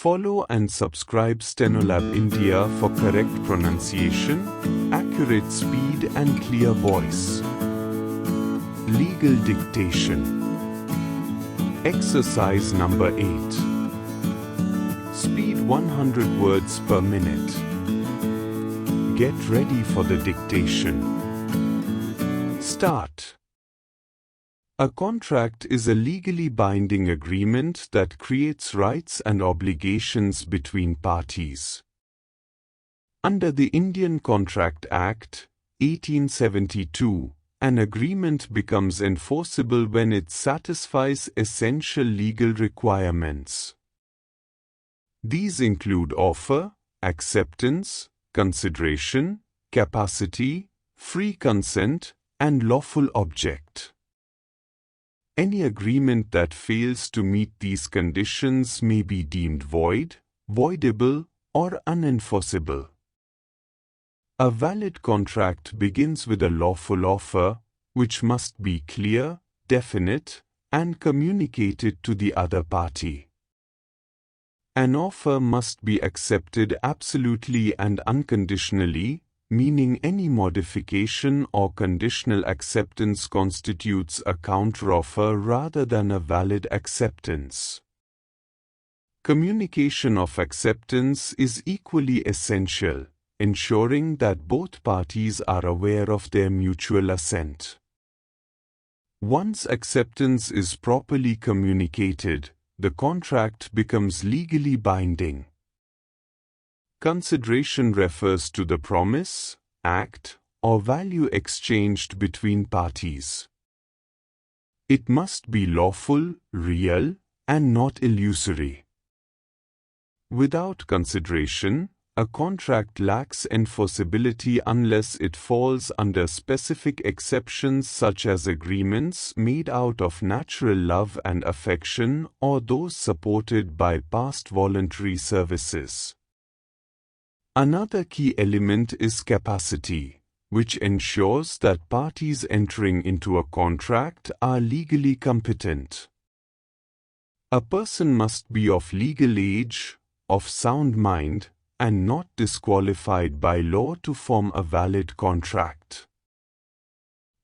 Follow and subscribe Stenolab India for correct pronunciation, accurate speed and clear voice. Legal dictation. Exercise number 8. Speed 100 words per minute. Get ready for the dictation. Start. A contract is a legally binding agreement that creates rights and obligations between parties. Under the Indian Contract Act, 1872, an agreement becomes enforceable when it satisfies essential legal requirements. These include offer, acceptance, consideration, capacity, free consent, and lawful object. Any agreement that fails to meet these conditions may be deemed void, voidable, or unenforceable. A valid contract begins with a lawful offer, which must be clear, definite, and communicated to the other party. An offer must be accepted absolutely and unconditionally, meaning any modification or conditional acceptance constitutes a counteroffer rather than a valid acceptance. Communication of acceptance is equally essential, ensuring that both parties are aware of their mutual assent. Once acceptance is properly communicated, the contract becomes legally binding. Consideration refers to the promise, act, or value exchanged between parties. It must be lawful, real, and not illusory. Without consideration, a contract lacks enforceability unless it falls under specific exceptions such as agreements made out of natural love and affection or those supported by past voluntary services. Another key element is capacity, which ensures that parties entering into a contract are legally competent. A person must be of legal age, of sound mind, and not disqualified by law to form a valid contract.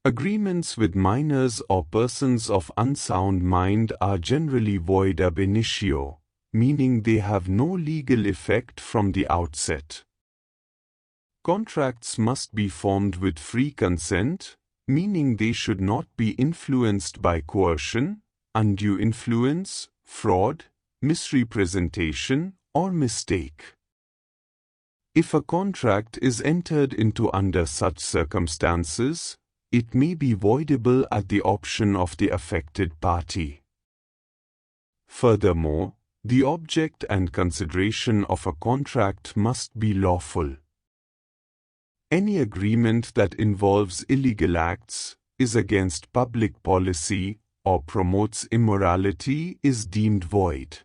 Agreements with minors or persons of unsound mind are generally void ab initio, meaning they have no legal effect from the outset. Contracts must be formed with free consent, meaning they should not be influenced by coercion, undue influence, fraud, misrepresentation, or mistake. If a contract is entered into under such circumstances, it may be voidable at the option of the affected party. Furthermore, the object and consideration of a contract must be lawful. Any agreement that involves illegal acts, is against public policy, or promotes immorality is deemed void.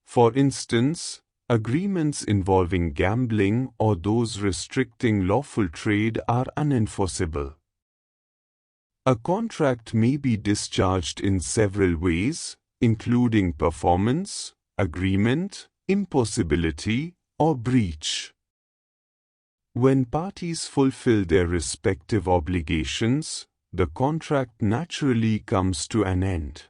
For instance, agreements involving gambling or those restricting lawful trade are unenforceable. A contract may be discharged in several ways, including performance, agreement, impossibility, or breach. When parties fulfill their respective obligations, the contract naturally comes to an end.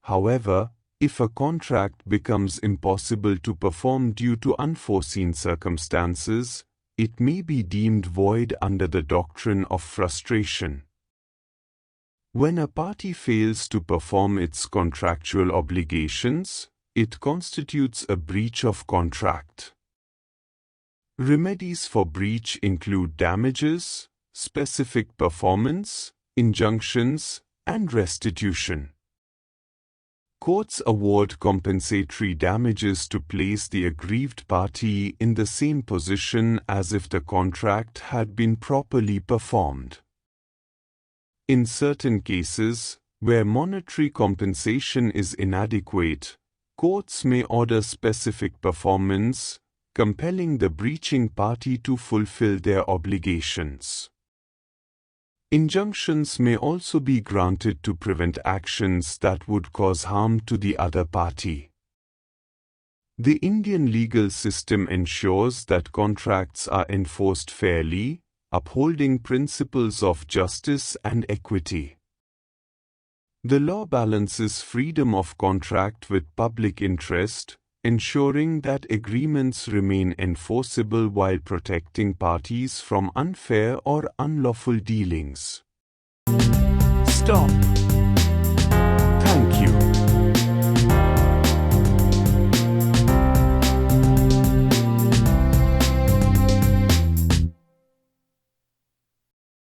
However, if a contract becomes impossible to perform due to unforeseen circumstances, it may be deemed void under the doctrine of frustration. When a party fails to perform its contractual obligations, it constitutes a breach of contract. Remedies for breach include damages, specific performance, injunctions, and restitution. Courts award compensatory damages to place the aggrieved party in the same position as if the contract had been properly performed. In certain cases, where monetary compensation is inadequate, courts may order specific performance, compelling the breaching party to fulfill their obligations. Injunctions may also be granted to prevent actions that would cause harm to the other party. The Indian legal system ensures that contracts are enforced fairly, upholding principles of justice and equity. The law balances freedom of contract with public interest, ensuring that agreements remain enforceable while protecting parties from unfair or unlawful dealings. Stop.